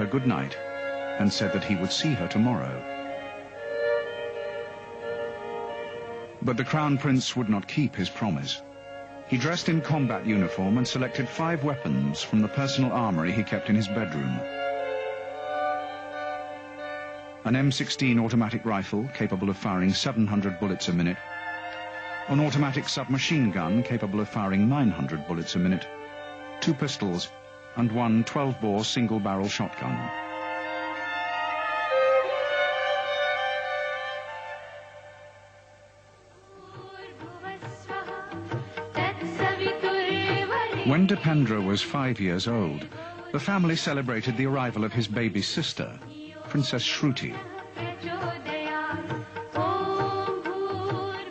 her good night and said that he would see her tomorrow. But the Crown Prince would not keep his promise. He dressed in combat uniform and selected 5 weapons from the personal armory he kept in his bedroom. An M16 automatic rifle capable of firing 700 bullets a minute, an automatic submachine gun capable of firing 900 bullets a minute, 2 pistols, and 1 12-bore single-barrel shotgun. When Dipendra was 5 years old, the family celebrated the arrival of his baby sister, Princess Shruti.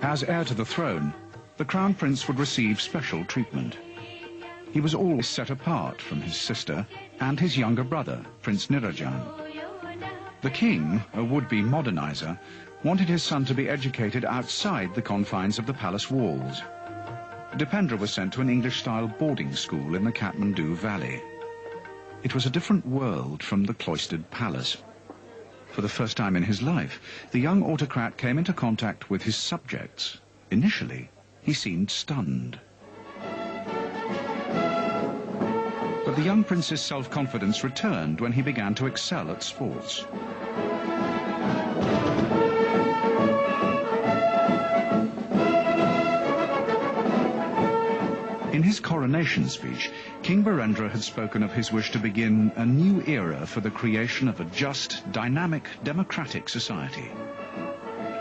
As heir to the throne, the Crown Prince would receive special treatment. He was always set apart from his sister and his younger brother, Prince Nirajan. The king, a would-be modernizer, wanted his son to be educated outside the confines of the palace walls. Dipendra was sent to an English-style boarding school in the Kathmandu Valley. It was a different world from the cloistered palace. For the first time in his life, the young autocrat came into contact with his subjects. Initially, he seemed stunned. But the young prince's self-confidence returned when he began to excel at sports. In his coronation speech, King Birendra had spoken of his wish to begin a new era for the creation of a just, dynamic, democratic society.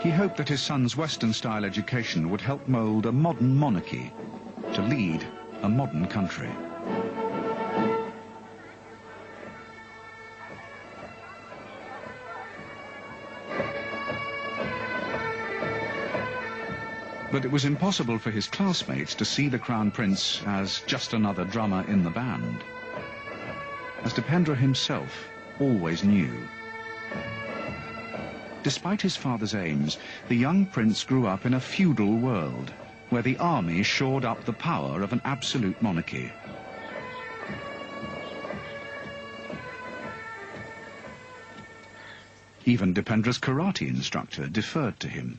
He hoped that his son's Western-style education would help mould a modern monarchy to lead a modern country. But it was impossible for his classmates to see the Crown Prince as just another drummer in the band, as Dipendra himself always knew. Despite his father's aims, the young prince grew up in a feudal world, where the army shored up the power of an absolute monarchy. Even Dipendra's karate instructor deferred to him.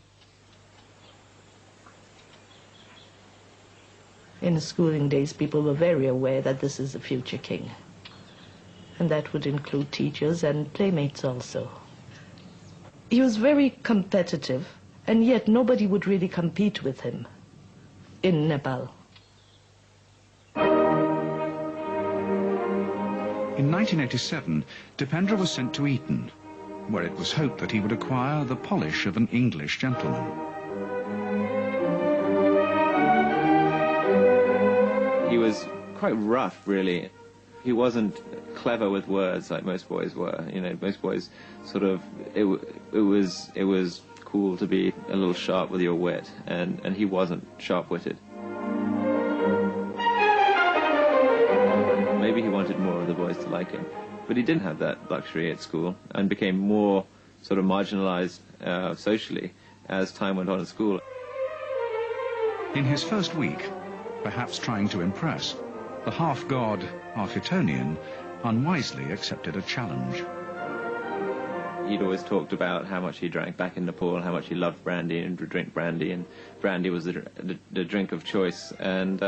In his schooling days, people were very aware that this is the future king. And that would include teachers and playmates also. He was very competitive, and yet nobody would really compete with him in Nepal. In 1987, Dipendra was sent to Eton, where it was hoped that he would acquire the polish of an English gentleman. He was quite rough, really. He wasn't clever with words like most boys were. You know, most boys sort of, it was cool to be a little sharp with your wit, and he wasn't sharp-witted. Maybe he wanted more of the boys to like him, but he didn't have that luxury at school and became more sort of marginalized socially as time went on at school. In his first week, perhaps trying to impress, the half-god, half-Etonian, unwisely accepted a challenge. He'd always talked about how much he drank back in Nepal, how much he loved brandy and would drink brandy, and brandy was the drink of choice. And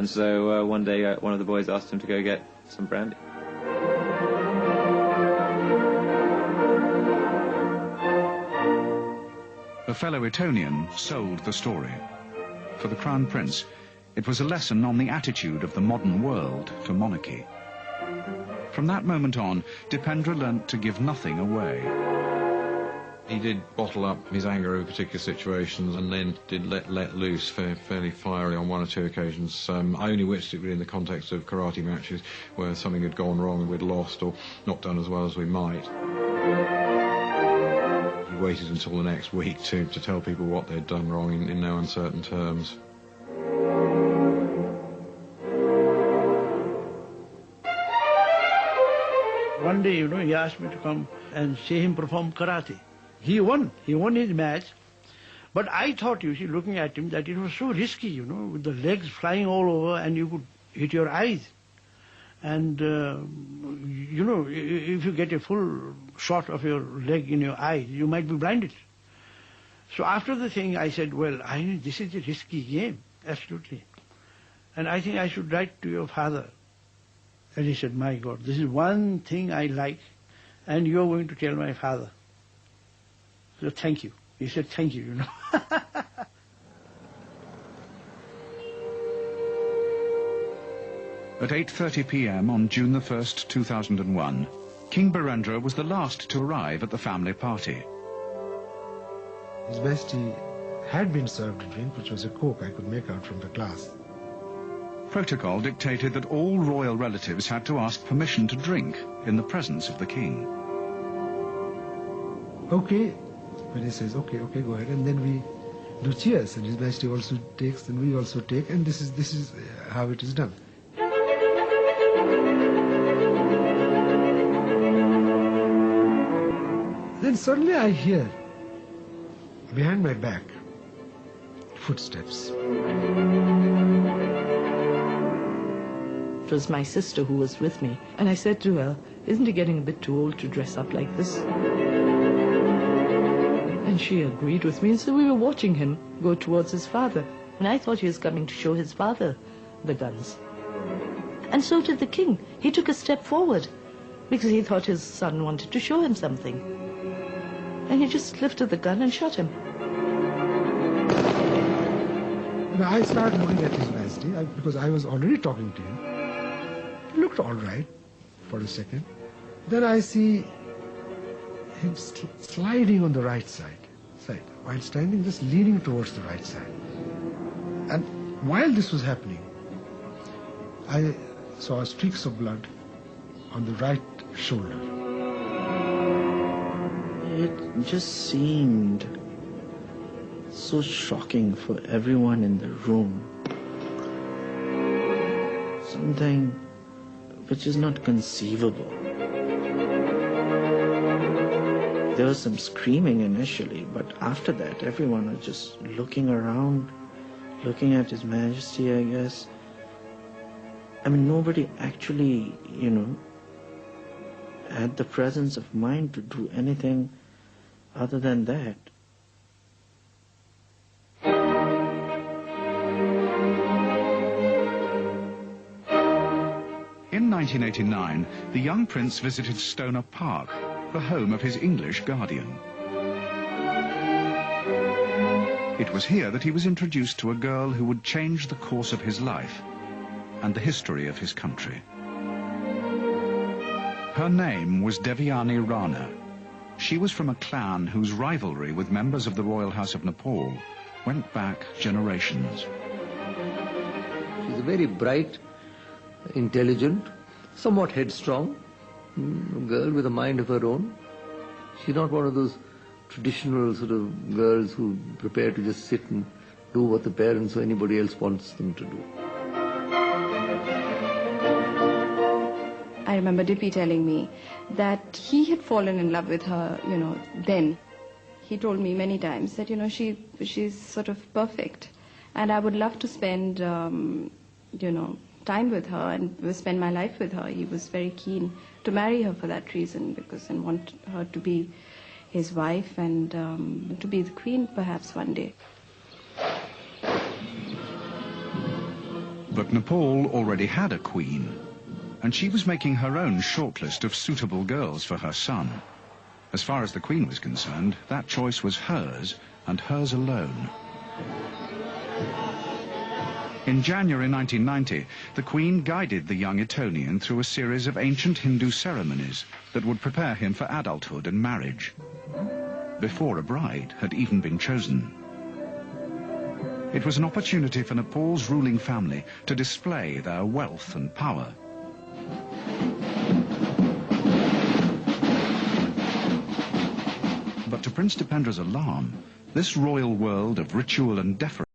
so one day one of the boys asked him to go get some brandy. The fellow Etonian sold the story. For the Crown Prince, it was a lesson on the attitude of the modern world to monarchy. From that moment on, Dipendra learnt to give nothing away. He did bottle up his anger over particular situations and then did let loose fairly fiery on 1 or 2 occasions. I only witnessed it really in the context of karate matches where something had gone wrong and we'd lost or not done as well as we might. He waited until the next week to tell people what they'd done wrong in no uncertain terms. One day, he asked me to come and see him perform karate. He won his match. But I thought, looking at him, that it was so risky, with the legs flying all over and you could hit your eyes. And, you know, if you get a full shot of your leg in your eye, you might be blinded. So after the thing, I said, well, this is a risky game, absolutely. And I think I should write to your father. And he said, my God, this is one thing I like, and you're going to tell my father. So thank you. He said, thank you, you know. At 8:30 p.m. on June the 1st, 2001, King Birendra was the last to arrive at the family party. His Majesty had been served a drink, which was a Coke I could make out from the glass. Protocol dictated that all royal relatives had to ask permission to drink in the presence of the king. Okay. When he says, okay, go ahead, and then we do cheers, and His Majesty also takes, and we also take, and this is how it is done. Then suddenly I hear, behind my back, footsteps. It was my sister who was with me, and I said to her, isn't he getting a bit too old to dress up like this? And she agreed with me, and so we were watching him go towards his father. And I thought he was coming to show his father the guns. And so did the king. He took a step forward because he thought his son wanted to show him something. And he just lifted the gun and shot him. Now I started looking at His Majesty because I was already talking to him. It looked all right for a second. Then I see him sliding on the right side, while standing, just leaning towards the right side. And while this was happening, I saw streaks of blood on the right shoulder. It just seemed so shocking for everyone in the room. Something which is not conceivable. There was some screaming initially, but after that everyone was just looking around, looking at His Majesty, I guess. I mean, nobody actually, had the presence of mind to do anything other than that. In 1989, the young prince visited Stoner Park, the home of his English guardian. It was here that he was introduced to a girl who would change the course of his life and the history of his country. Her name was Devyani Rana. She was from a clan whose rivalry with members of the royal house of Nepal went back generations. She's a very bright, intelligent, somewhat headstrong girl with a mind of her own. She's not one of those traditional sort of girls who prepare to just sit and do what the parents or anybody else wants them to do. I remember Dippy telling me that he had fallen in love with her, then. He told me many times that, she's sort of perfect. And I would love to spend, time with her and spend my life with her. He was very keen to marry her for that reason, because he wanted her to be his wife and to be the queen perhaps one day. But Nepal already had a queen, and she was making her own shortlist of suitable girls for her son. As far as the queen was concerned, that choice was hers and hers alone. In January 1990, the Queen guided the young Etonian through a series of ancient Hindu ceremonies that would prepare him for adulthood and marriage, before a bride had even been chosen. It was an opportunity for Nepal's ruling family to display their wealth and power. But to Prince Dipendra's alarm, this royal world of ritual and deference